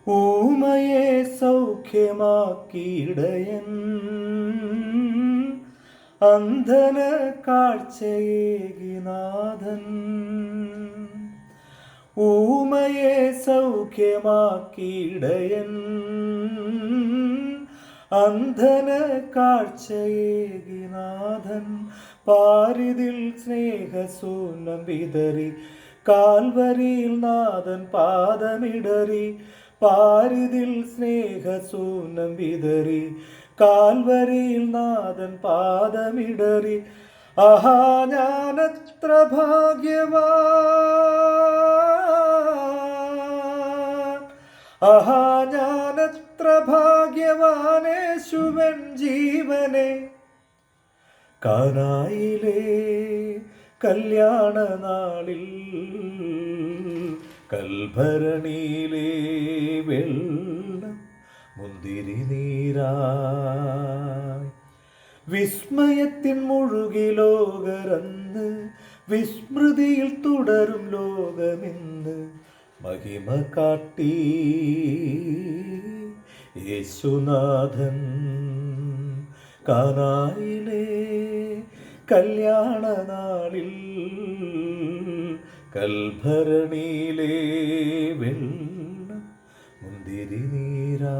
ഊമയെ സൗഖ്യമാക്കിയിടയൻ, അന്ധന് കാഴ്ചയേകി നാഥൻ. ഊമയെ സൗഖ്യമാക്കിയിടയൻ, അന്ധന് കാഴ്ചയേകി നാഥൻ. പാരിതിൽ സ്നേഹസൂനം വിതറി, കാൽവരിയിൽ നാഥൻ പാദമിടറി. പാരിതിൽ സ്നേഹസൂനം വിതറി, കാൽവരിയിൽ നാഥൻ പാദമിടറി. ആഹാ ഞാനത്ര ഭാഗ്യവാൻ, ആഹാ ഞാനത്ര ഭാഗ്യവാൻ, യേശുവൻ ജീവനെ കാനായിലെ കല്യാണ നാളിൽ കൽഭരണിയിലെ വെള്ളം മുന്തിരി നീരായി. വിസ്മയത്തിൻ മുഴുകി ലോകരന്ന്, വിസ്മൃതിയിൽ തുടരും ലോകമിന്ന്. മഹിമ കാട്ടി യേശുനാഥൻ കാനായിലെ കല്യാണ നാളിൽ കൽഭരണിയിലെ വെള്ളം മുന്തിരി നീരാ.